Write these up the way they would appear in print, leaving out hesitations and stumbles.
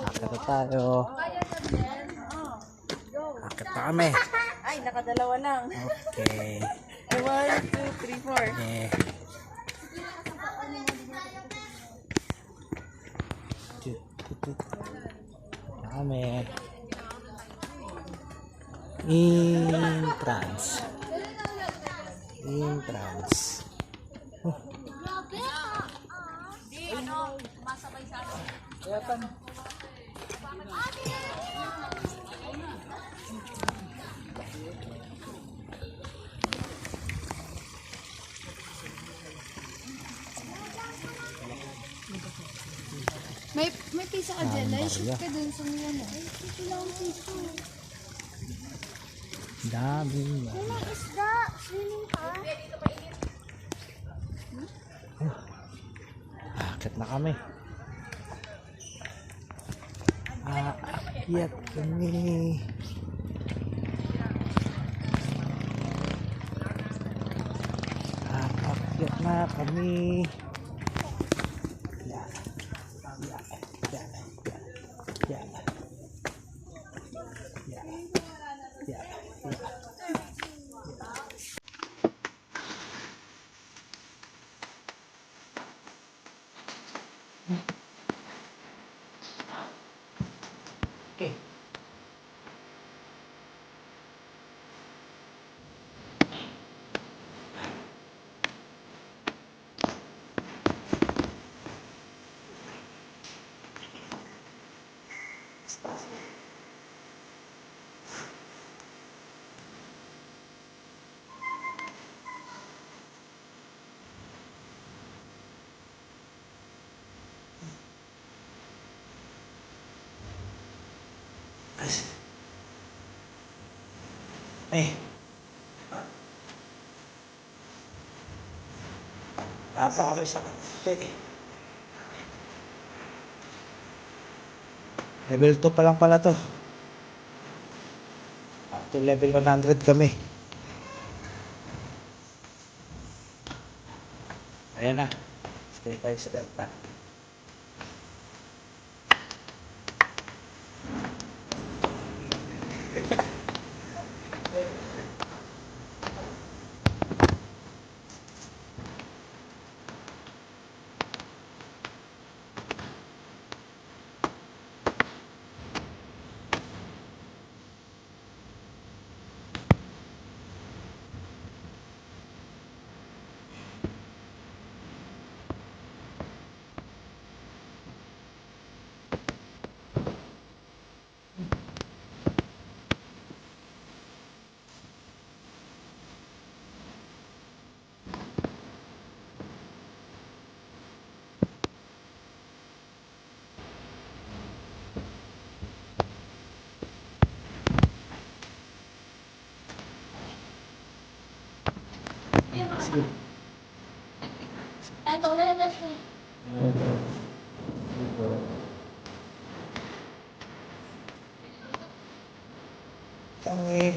Akit na tayo. Akit na kami. Ay, nakadalawa lang. Okay. 1, 2, 3, 4. Eh. Na kami. Entrance. May pisa ka dyan. Shoot ka dun sa mga mo. Ay, lang piso. Dami. May isda. Swimming ka? Akit na kami. Aakyat kami. Aakyat na kami. Yan. Yan. Yan. Yan. Yan. Yan. Okay. Napakami sa level 2 pa lang pala to. Up to level 100 kami. Ayan na. Stay tayo sa delta. Eto, level 3. Kami.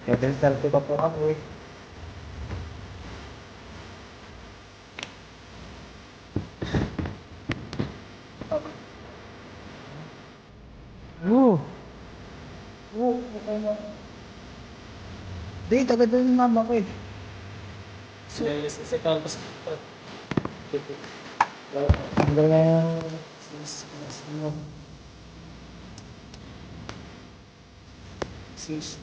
Level 30 pa po ako eh. Di, taga doon yung mama ko eh. Tanggal na yung... Sis.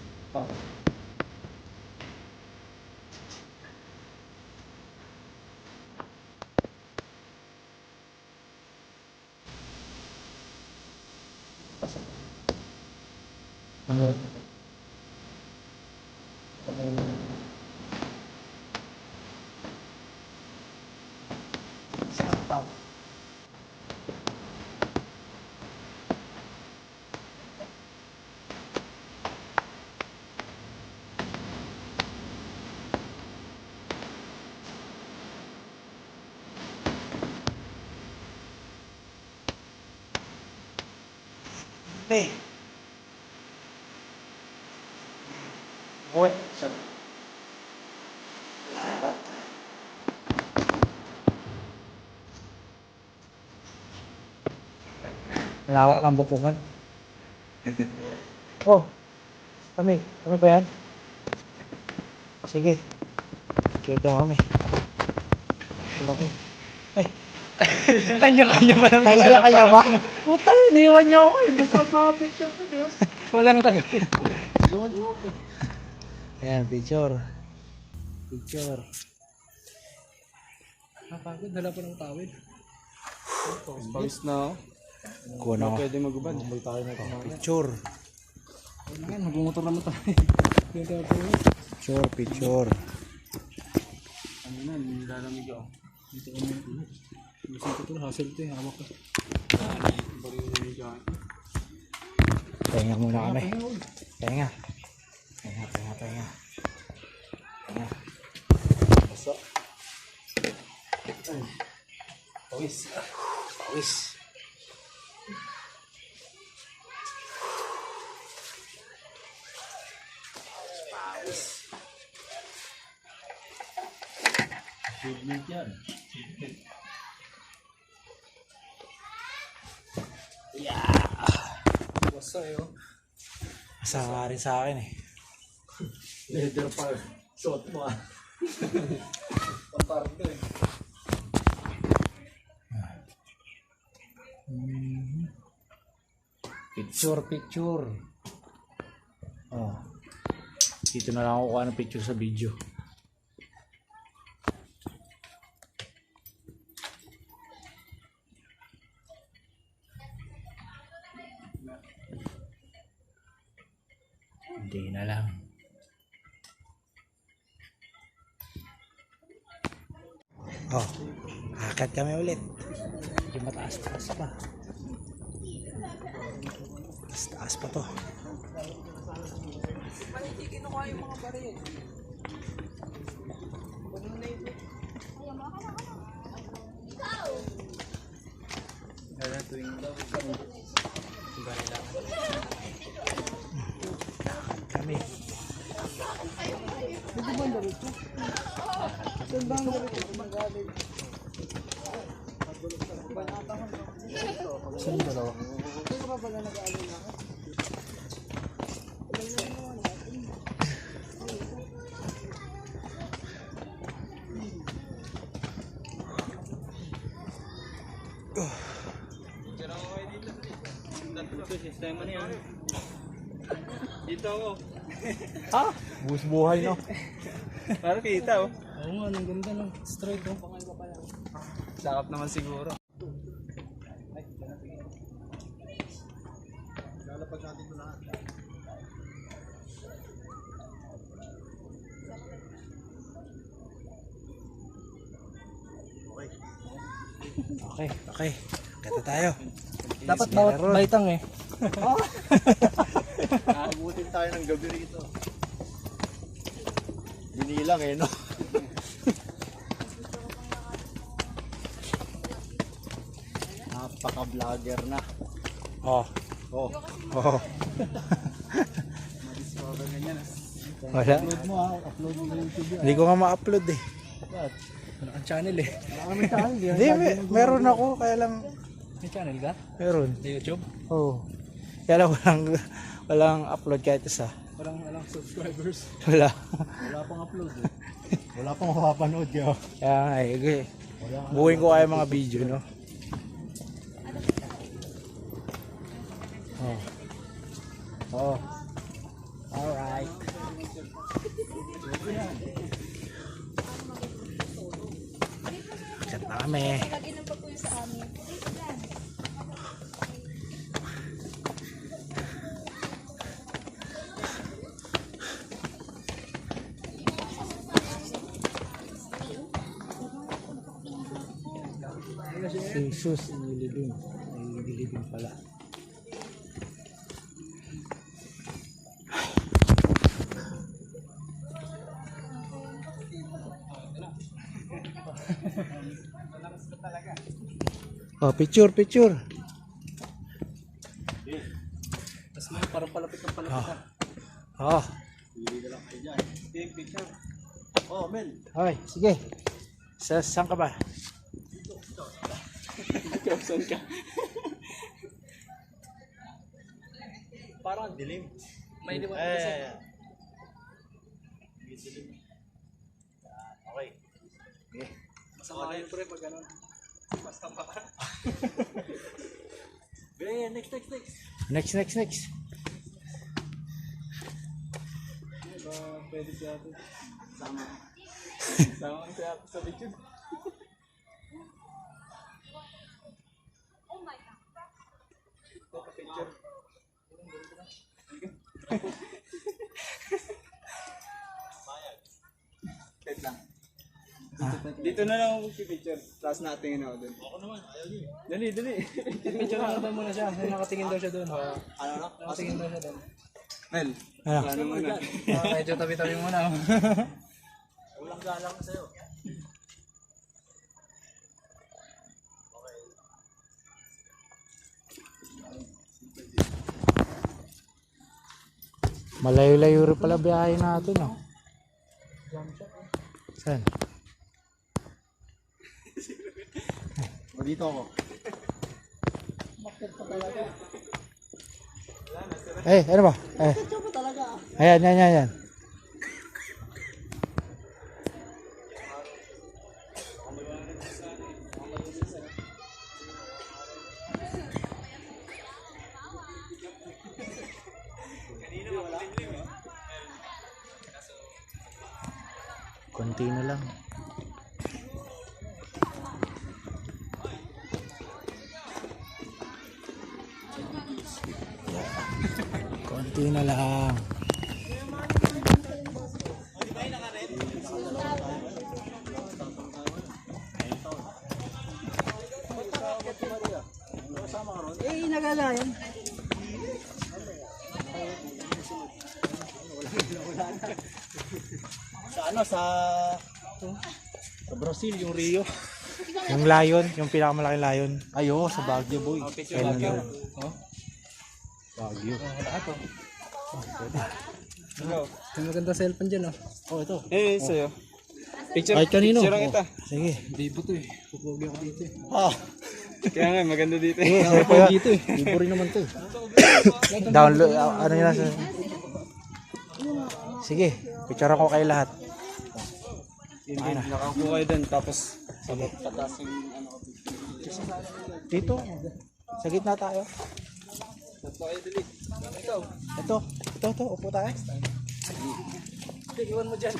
Sapaw. Hey. Uy. Lawak ang bukungan. Oh. Kami ba yan? Sige. Kito kami. Kami. Ay. Kanya-kanya pa lang. Kaya ba? Puta, iniwan niyo ako eh. Basta pa-picture ko niyo. Walang tagay. Ayan, picture. Picture. Napagod, dala pa ng tawid. Pawis na ako. Kuha na ako. Pwede magubad. Picture. Mag-motor naman tayo. Picture, picture. Ano na, nilalamig ako. Dito ko naman ulit. Gusto ko ito, hassle ito eh. Hawak ko. Bari yung namig ako. Pahinga muna kami. Pahinga. Pahinga. Basta. Pawis. Movement yan. Basta yun. Masama rin sa akin eh. Leather pa. Shot mo ah. Pamparto eh. Picture. Oh. Dito na lang ako kuha ng picture sa video. Hindi na lang. Oh, akit kami ulit. Medyo mataas pa. Taas pa to. Kami. Sistema na yan. Dito ako. Ah, buhos buhay no. Para kita oh. Oo nga, ang ganda no. Straight oh. Sakap naman siguro. Lalapag natin ito lahat. Okay. Kata tayo. Dapat bawat baitang eh. Nakabutin tayo ng gabi rito. Binilang eh no. Napaka-vlogger na. Oh. Oh. Oh. Madiscover ganyan ah. Wala. Upload mo ah. Upload mo sa YouTube yan. Hindi ko nga ma-upload eh. Ba't? Wala kang channel eh. Wala kami channel. Hindi, meron ako. Kaya lang, May channel ka? meron. Sa YouTube? Oh. Kaya lang walang upload kahit isa. Walang subscribers. Wala. Wala pang upload eh. Wala pang mapapanood yun. Kaya nga eh. Buuin ko kaya mga video, no? Oh. Oh. Alright. Akyat na kami. Lagi ng pagpuyo sa amin. Jesus, nililibing. Nililibing pala. Oh, picture, picture. Tapos may parang palapit ng palapit. Oh, Hindi na lang kayo dyan. Take picture. Oh, men. okay, sige. Saan ka ba? Ikaw, saan ka? Parang dilim. May dilim. Okay. Masama yun pre pag gano'n. Masama ka. Next. Next. Pwede siya ito. Sama. Sama siya sa video. Picture. Wait lang. Dito na lang ako picture. Tapos natingin ako dun. Ako naman, ayaw niyo. Dali. Picture na natin muna siya. Nakatingin daw siya dun. Ano na? Nakatingin daw siya dun. Mel, Ano? ano muna? Medyo tabi-tabi muna. Walang galang sa'yo. Malayo-layo rin pala biyahe natin, oh. Saan? Dito ako. Ano ba? Ayan. Konti na lang. Konti na lang. Nagalayan. Sa Brazil, yung Rio. Yung lion, yung pinakamalaking lion. Ayo, sa Baguio boy. Baguio. Baguio. May maganda cellphone dyan, oh. Oh, ito. Sa'yo. Picture. Kahit kanino. Picture kita. Sige. Bibo to eh. Pupogi ako dito eh. Kaya nga, maganda dito eh. Dito eh. Libo rin naman to eh. Download, ano yun nasa. Sige, picture ako kayo lahat. Nakakuha kayo dun, tapos sabot patas yung ano ko. Dito, sa gitna tayo. Tapos kayo dali. Ikaw. Ito, upo tayo. Iwan mo dyan.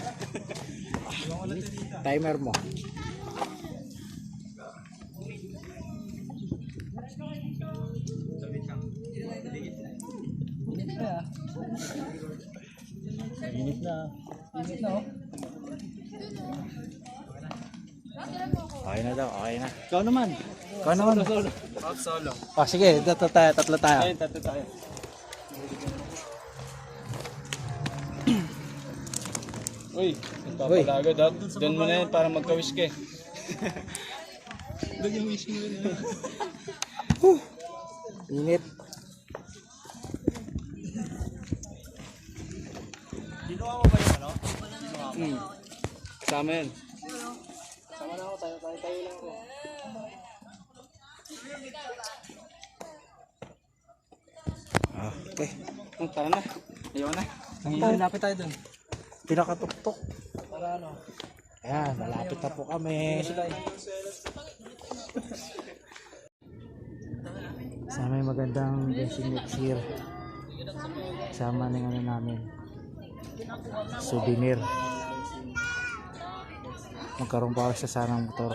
Timer mo. Init na. Init na, oh. Okay na daw, okay na. Ikaw naman. Solo. Sige, tatlo tayo. Ayun, tatlo tayo. Uy, nagpapalagod ha. Doon mo na yan para magka-wish ka eh. Doon yung wish mo na. Init. Ginawa mo ba yung ano? Kasama yan. Sama na ako, tayo lang ako. Okay. Tara na. Ayaw na. Lapit tayo doon. Pinakatuktok. Para ano? Ayan, malapit na po kami. Sa may magandang blessing next year. Sama ng ano namin. Souvenir. Magkaroon pa ako sa sanang motor.